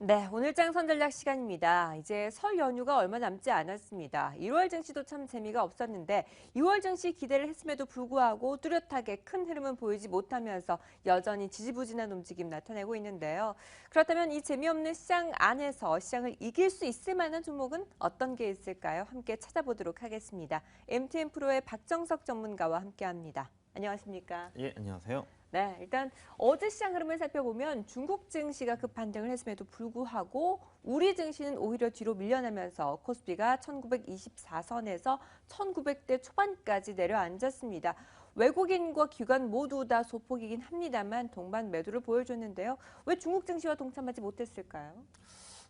네, 오늘장 선전략 시간입니다. 이제 설 연휴가 얼마 남지 않았습니다. 1월 증시도 참 재미가 없었는데 2월 증시 기대를 했음에도 불구하고 뚜렷하게 큰 흐름은 보이지 못하면서 여전히 지지부진한 움직임 나타내고 있는데요. 그렇다면 이 재미없는 시장 안에서 시장을 이길 수 있을 만한 종목은 어떤 게 있을까요? 함께 찾아보도록 하겠습니다. MTN 프로의 박정석 전문가와 함께합니다. 안녕하십니까? 예, 안녕하세요. 네, 일단 어제 시장 흐름을 살펴보면 중국 증시가 급반등을 했음에도 불구하고 우리 증시는 오히려 뒤로 밀려나면서 코스피가 1924선에서 1900대 초반까지 내려앉았습니다. 외국인과 기관 모두 다 소폭이긴 합니다만 동반 매도를 보여줬는데요. 왜 중국 증시와 동참하지 못했을까요?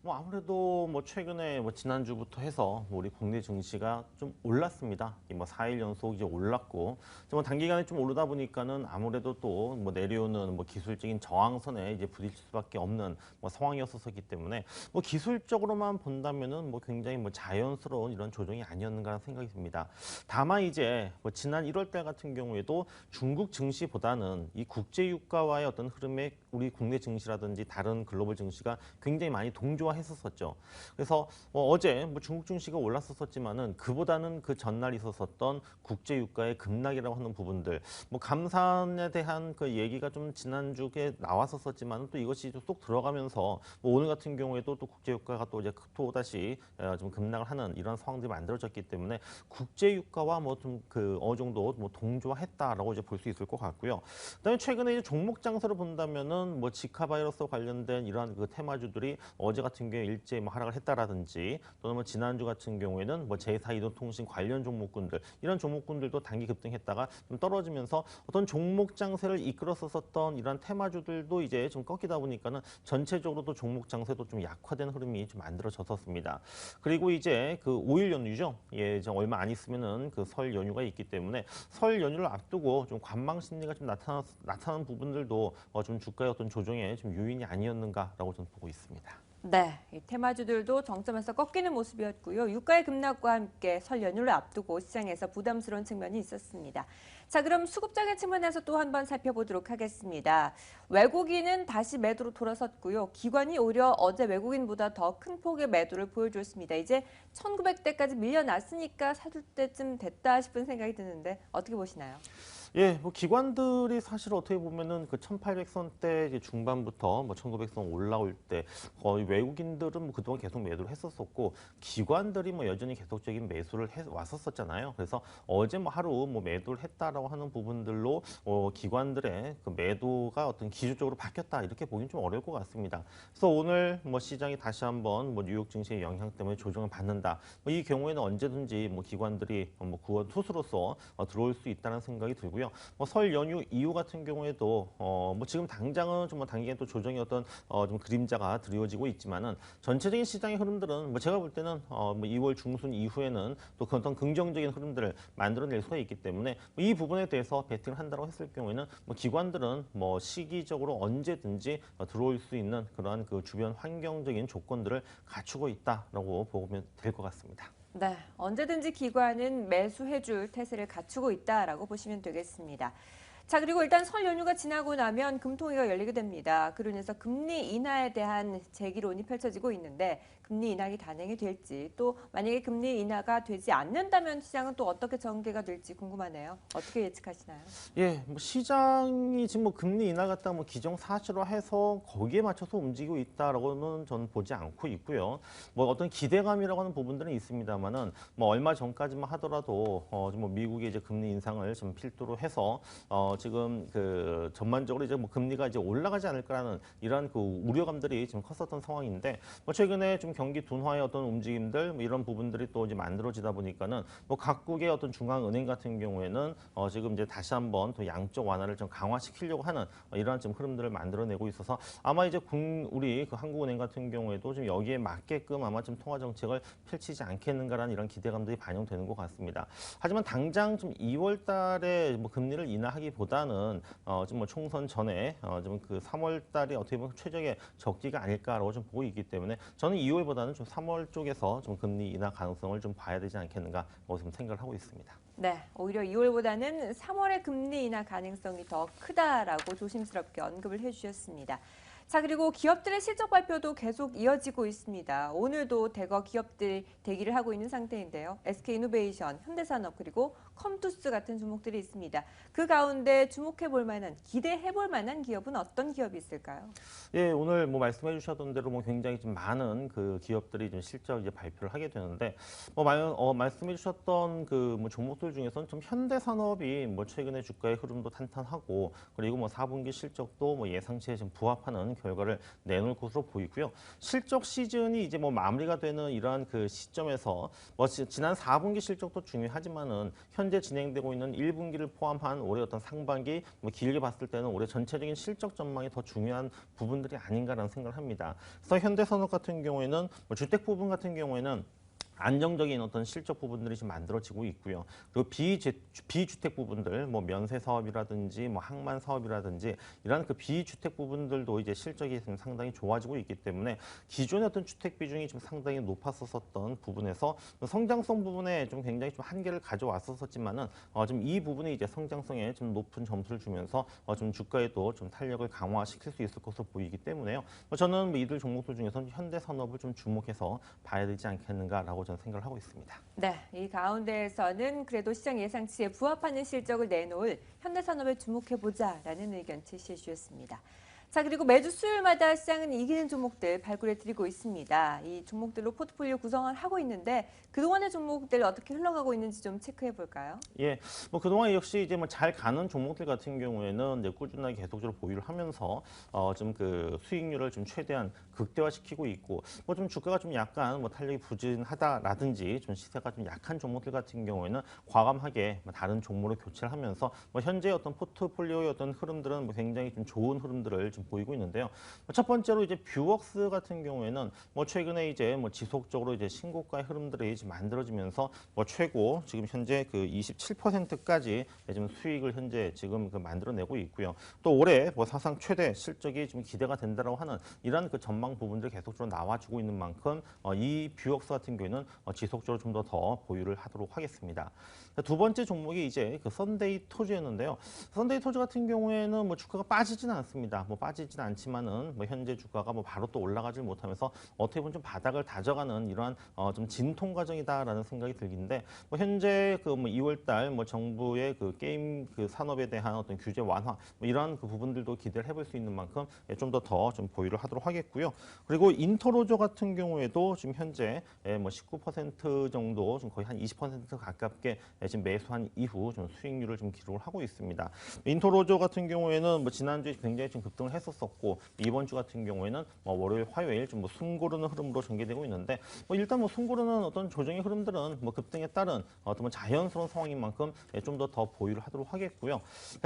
아무래도 최근에 지난주부터 해서 우리 국내 증시가 좀 올랐습니다. 이 4일 연속 이제 올랐고, 단기간에 좀 오르다 보니까는 아무래도 또 내려오는 기술적인 저항선에 이제 부딪힐 수밖에 없는 상황이었었기 때문에 기술적으로만 본다면은 굉장히 자연스러운 이런 조정이 아니었는가 하는 생각이 듭니다. 다만 이제 지난 1월 달 같은 경우에도 중국 증시보다는 이 국제 유가와의 어떤 흐름에 우리 국내 증시라든지 다른 글로벌 증시가 굉장히 많이 동조화했었죠. 그래서 어제 중국 증시가 올랐었지만은 그보다는 그 전날 있었었던 국제 유가의 급락이라고 하는 부분들, 감산에 대한 그 얘기가 좀 지난주에 나왔었지만은 또 이것이 쏙 들어가면서 오늘 같은 경우에도 또 국제 유가가 또 이제 또 다시 좀 급락을 하는 이런 상황들이 만들어졌기 때문에 국제 유가와 좀 그 어느 정도 동조화했다라고 이제 볼 수 있을 것 같고요. 그다음에 최근에 이제 종목 장세를 본다면은 지카 바이러스 관련된 이러한 그 테마주들이 어제 같은 경우에 일제히 하락을 했다라든지 또는 지난주 같은 경우에는 제4이동통신 관련 종목군들 이런 종목군들도 단기 급등했다가 좀 떨어지면서 어떤 종목 장세를 이끌었었던 이런 테마주들도 이제 좀 꺾이다 보니까는 전체적으로도 종목 장세도 좀 약화된 흐름이 좀 만들어졌었습니다. 그리고 이제 그 5일 연휴죠. 예, 이제 얼마 안 있으면은 그 설 연휴가 있기 때문에 설 연휴를 앞두고 좀 관망 심리가 좀 나타나는 부분들도 좀 주가의 어떤 조정에 좀 요인이 아니었는가라고 저는 보고 있습니다. 네, 이 테마주들도 정점에서 꺾이는 모습이었고요. 유가의 급락과 함께 설 연휴를 앞두고 시장에서 부담스러운 측면이 있었습니다. 자, 그럼 수급적인 측면에서 또 한번 살펴보도록 하겠습니다. 외국인은 다시 매도로 돌아섰고요. 기관이 오히려 어제 외국인보다 더 큰 폭의 매도를 보여줬습니다. 이제 1900대까지 밀려났으니까 사줄 때쯤 됐다 싶은 생각이 드는데 어떻게 보시나요? 예, 기관들이 사실 어떻게 보면은 그 1800선대 이제 중반부터 1900선 올라올 때 거의 외국인들은 그동안 계속 매도를 했었었고 기관들이 여전히 계속적인 매수를 해 왔었잖아요. 그래서 어제 하루 매도를 했다라고 하는 부분들로 기관들의 그 매도가 어떤 기술적으로 바뀌었다 이렇게 보기는 좀 어려울 것 같습니다. 그래서 오늘 시장이 다시 한번 뉴욕 증시의 영향 때문에 조정을 받는다. 이 경우에는 언제든지 기관들이 구원 투수로서 들어올 수 있다는 생각이 들고요. 설 연휴 이후 같은 경우에도 지금 당장은 좀 단기간 또 조정이 어떤 좀 그림자가 드리워지고 있지만은 전체적인 시장의 흐름들은 제가 볼 때는 2월 중순 이후에는 또 그 어떤 긍정적인 흐름들을 만들어낼 수가 있기 때문에 이 부분에 대해서 베팅을 한다고 했을 경우에는 기관들은 시기적으로 언제든지 들어올 수 있는 그러한 그 주변 환경적인 조건들을 갖추고 있다라고 보면 될 것 같습니다. 네, 언제든지 기관은 매수해줄 태세를 갖추고 있다라고 보시면 되겠습니다. 자, 그리고 일단 설 연휴가 지나고 나면 금통위가 열리게 됩니다. 그러면서 금리 인하에 대한 재기론이 펼쳐지고 있는데 금리 인하가 단행이 될지 또 만약에 금리 인하가 되지 않는다면 시장은 또 어떻게 전개가 될지 궁금하네요. 어떻게 예측하시나요? 예, 시장이 지금 금리 인하 갖다 기정사실화해서 거기에 맞춰서 움직이고 있다라고는 저는 보지 않고 있고요. 어떤 기대감이라고 하는 부분들은 있습니다만은 얼마 전까지만 하더라도 지금 미국의 이제 금리 인상을 좀 필두로 해서 지금 그 전반적으로 이제 금리가 이제 올라가지 않을까라는 이러한 그 우려감들이 지금 컸었던 상황인데 최근에 좀 경기 둔화의 어떤 움직임들 이런 부분들이 또 이제 만들어지다 보니까는 각국의 어떤 중앙은행 같은 경우에는 지금 이제 다시 한번 또 양적 완화를 좀 강화시키려고 하는 이러한 좀 흐름들을 만들어내고 있어서 아마 이제 우리 그 한국은행 같은 경우에도 좀 여기에 맞게끔 아마 좀 통화 정책을 펼치지 않겠는가라는 이런 기대감들이 반영되는 것 같습니다. 하지만 당장 좀 2월 달에 금리를 인하하기보다는 좀 총선 전에 좀 그 3월 달이 어떻게 보면 최적의 적기가 아닐까라고 좀 보고 있기 때문에 저는 2월보다는 좀 3월 쪽에서 좀 금리 인하 가능성을 좀 봐야 되지 않겠는가라고 좀 생각을 하고 있습니다. 네, 오히려 2월보다는 3월의 금리 인하 가능성이 더 크다라고 조심스럽게 언급을 해주셨습니다. 자, 그리고 기업들의 실적 발표도 계속 이어지고 있습니다. 오늘도 대거 기업들 대기를 하고 있는 상태인데요. SK이노베이션, 현대산업 그리고 컴투스 같은 종목들이 있습니다. 그 가운데 주목해 볼 만한, 기대해 볼 만한 기업은 어떤 기업이 있을까요? 예, 오늘 뭐 말씀해 주셨던 대로 뭐 굉장히 좀 많은 그 기업들이 좀 실적 이제 발표를 하게 되는데 말씀해 주셨던 그 뭐 종목들 중에서는 좀 현대산업이 뭐 최근에 주가의 흐름도 탄탄하고 그리고 뭐 4분기 실적도 뭐 예상치에 좀 부합하는 결과를 내놓을 것으로 보이고요. 실적 시즌이 이제 뭐 마무리가 되는 이러한 그 시점에서 뭐 지난 4분기 실적도 중요하지만은 현재 진행되고 있는 1분기를 포함한 올해 어떤 상반기 뭐 길게 봤을 때는 올해 전체적인 실적 전망이 더 중요한 부분들이 아닌가라는 생각을 합니다. 그래서 현대산업 같은 경우에는 뭐 주택 부분 같은 경우에는 안정적인 어떤 실적 부분들이 지금 만들어지고 있고요. 그리고 비주택 부분들, 뭐 면세 사업이라든지, 뭐 항만 사업이라든지 이런 그 비주택 부분들도 이제 실적이 지금 상당히 좋아지고 있기 때문에 기존의 어떤 주택 비중이 좀 상당히 높았었던 부분에서 성장성 부분에 좀 굉장히 좀 한계를 가져왔었지만은 좀 이 부분이 이제 성장성에 좀 높은 점수를 주면서 좀 주가에도 좀 탄력을 강화시킬 수 있을 것으로 보이기 때문에요. 저는 뭐 이들 종목들 중에서 현대산업을 좀 주목해서 봐야 되지 않겠는가라고 저는 생각을 하고 있습니다. 네, 이 가운데에서는 그래도 시장 예상치에 부합하는 실적을 내놓을 현대산업에 주목해보자라는 의견 제시해 주셨습니다. 자, 그리고 매주 수요일마다 시장은 이기는 종목들 발굴해 드리고 있습니다. 이 종목들로 포트폴리오 구성을 하고 있는데 그동안의 종목들 어떻게 흘러가고 있는지 좀 체크해 볼까요? 예, 뭐 그동안 역시 이제 뭐 잘 가는 종목들 같은 경우에는 이제 꾸준하게 계속적으로 보유를 하면서 좀 그 수익률을 좀 최대한 극대화시키고 있고 뭐 좀 주가가 좀 약간 뭐 탄력이 부진하다라든지 좀 시세가 좀 약한 종목들 같은 경우에는 과감하게 뭐 다른 종목으로 교체를 하면서 뭐 현재 어떤 포트폴리오의 어떤 흐름들은 뭐 굉장히 좀 좋은 흐름들을 좀 보이고 있는데요. 첫 번째로 이제 뷰웍스 같은 경우에는 뭐 최근에 이제 뭐 지속적으로 이제 신고가의 흐름들이 지금 만들어지면서 뭐 최고 지금 현재 그 27%까지 지금 수익을 현재 지금 그 만들어내고 있고요. 또 올해 뭐 사상 최대 실적이 좀 기대가 된다라고 하는 이런 그 전망 부분들이 계속적으로 나와주고 있는 만큼 이 뷰웍스 같은 경우에는 지속적으로 좀 더 보유를 하도록 하겠습니다. 두 번째 종목이 이제 그 썬데이 토즈였는데요. 썬데이 토즈 같은 경우에는 뭐 주가가 빠지지는 않습니다. 뭐 빠지지는 않지만은 뭐 현재 주가가 뭐 바로 또 올라가질 못하면서 어떻게 보면 좀 바닥을 다져가는 이러한 좀 진통 과정이다라는 생각이 들긴데 뭐 현재 그 뭐 2월달 뭐 정부의 그 게임 그 산업에 대한 어떤 규제 완화 뭐 이러한 그 부분들도 기대를 해볼 수 있는 만큼 좀 더 좀 보유를 하도록 하겠고요. 그리고 인터로저 같은 경우에도 지금 현재 뭐 19% 정도 좀 거의 한 20% 가깝게 지금 매수한 이후 좀 수익률을 좀 기록을 하고 있습니다. 인터로저 같은 경우에는 뭐 지난주에 굉장히 좀 급등을 했었고 이번 주 같은 경우에는 뭐 월요일, 화요일 좀 뭐 숨고르는 흐름으로 전개되고 있는데 뭐 일단 뭐 숨고르는 어떤 조정의 흐름들은 뭐 급등에 따른 어떤 뭐 자연스러운 상황인 만큼 좀 더 보유를 하도록 하겠고요.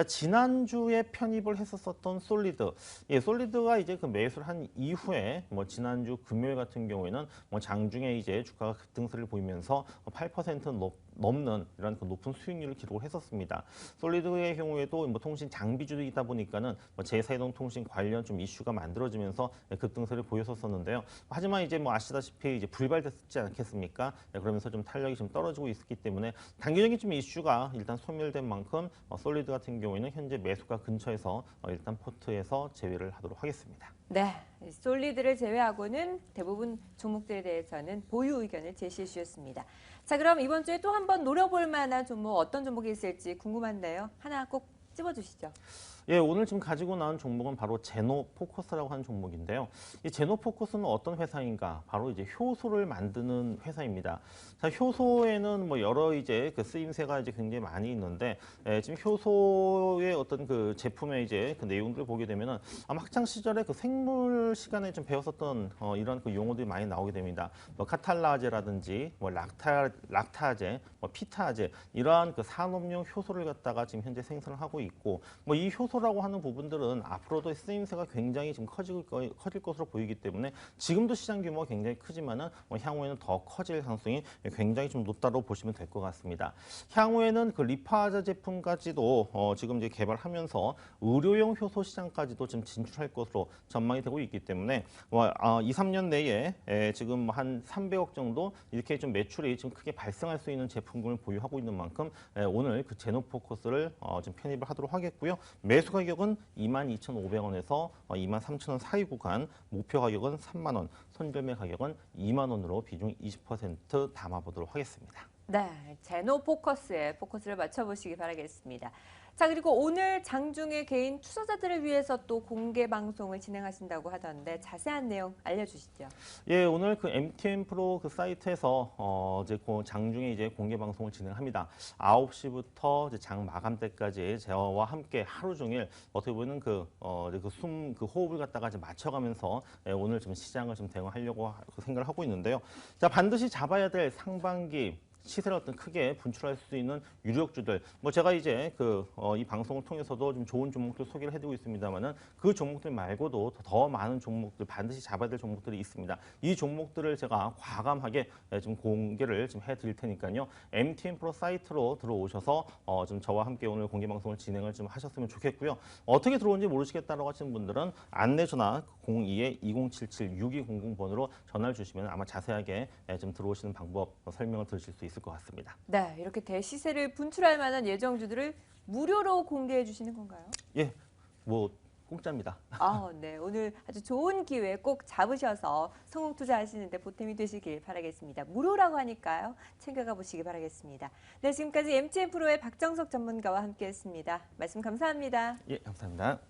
지난주에 편입을 했었던 솔리드, 솔리드가 이제 그 매수를 한 이후에 뭐 지난주 금요일 같은 경우에는 뭐 장중에 이제 주가가 급등세를 보이면서 8% 넘는 이런 그 높은 수익률을 기록을 했었습니다. 솔리드의 경우에도 뭐 통신 장비주이다 보니까는 뭐 제사이동 통신 관련 좀 이슈가 만들어지면서 급등세를 보였었는데요. 하지만 이제 뭐 아시다시피 이제 불발됐지 않겠습니까? 그러면서 좀 탄력이 좀 떨어지고 있었기 때문에 단기적인 좀 이슈가 일단 소멸된 만큼 솔리드 같은 경우에는 현재 매수가 근처에서 일단 포트에서 제외를 하도록 하겠습니다. 네, 솔리드를 제외하고는 대부분 종목들에 대해서는 보유 의견을 제시해 주셨습니다. 자, 그럼 이번 주에 또 한 번 노려볼 만한 종목 어떤 종목이 있을지 궁금한데요. 하나 꼭 집어주시죠. 예, 오늘 지금 가지고 나온 종목은 바로 제노포커스라고 하는 종목인데요. 이 제노포커스는 어떤 회사인가? 바로 이제 효소를 만드는 회사입니다. 자, 효소에는 뭐 여러 이제 그 쓰임새가 이제 굉장히 많이 있는데 지금 효소의 어떤 그 제품의 이제 그 내용들을 보게 되면은 아마 학창 시절에 그 생물 시간에 좀 배웠었던 이런 그 용어들이 많이 나오게 됩니다. 뭐 카탈라제라든지 뭐 락타제, 뭐 피타제 이러한 그 산업용 효소를 갖다가 지금 현재 생산을 하고 있고 뭐 이 효소라고 하는 부분들은 앞으로도 쓰임새가 굉장히 지금 커질 것으로 보이기 때문에 지금도 시장 규모가 굉장히 크지만은 뭐 향후에는 더 커질 가능성이 굉장히 좀 높다고 보시면 될 것 같습니다. 향후에는 그 리파자 제품까지도 지금 이제 개발하면서 의료용 효소 시장까지도 지금 진출할 것으로 전망이 되고 있기 때문에 2, 3년 내에 지금 한 300억 정도 이렇게 좀 매출이 좀 크게 발생할 수 있는 제품군을 보유하고 있는 만큼 오늘 그 제노포커스를 좀 편입을 하도록 하도록 하겠고요. 매수 가격은 22,500원에서 23,000원 사이 구간, 목표 가격은 3만 원, 선별매 가격은 2만 원으로 비중 20% 담아보도록 하겠습니다. 네, 제노 포커스에 포커스를 맞춰보시기 바라겠습니다. 자, 그리고 오늘 장중에 개인 투자자들을 위해서 또 공개 방송을 진행하신다고 하던데 자세한 내용 알려주시죠. 예, 오늘 그 MTN 프로 그 사이트에서 이제 그 장중에 이제 공개 방송을 진행합니다. 9시부터 이제 장 마감 때까지 저와 함께 하루 종일 어떻게 보면 그 호흡을 갖다가 이제 맞춰가면서 오늘 좀 시장을 좀 대응하려고 생각을 하고 있는데요. 자, 반드시 잡아야 될 상반기 시세를 어떤 크게 분출할 수 있는 유력주들, 뭐 제가 이제 이 방송을 통해서도 좀 좋은 종목들 소개를 해드리고 있습니다만은 그 종목들 말고도 더 많은 종목들, 반드시 잡아야 될 종목들이 있습니다. 이 종목들을 제가 과감하게 좀 공개를 좀 해드릴 테니까요. MTN 프로 사이트로 들어오셔서 좀 저와 함께 오늘 공개 방송을 진행을 좀 하셨으면 좋겠고요. 어떻게 들어오는지 모르시겠다라고 하시는 분들은 안내 전화 02-2077-6200번으로 전화를 주시면 아마 자세하게 좀 들어오시는 방법 설명을 들으실 수 있을 것 같습니다. 네, 이렇게 대시세를 분출할 만한 예정주들을 무료로 공개해 주시는 건가요? 예, 뭐 공짜입니다. 아, 네. 오늘 아주 좋은 기회 꼭 잡으셔서 성공 투자하시는데 보탬이 되시길 바라겠습니다. 무료라고 하니까요. 챙겨가 보시기 바라겠습니다. 네, 지금까지 MTN 프로의 박정석 전문가와 함께했습니다. 말씀 감사합니다. 예, 감사합니다.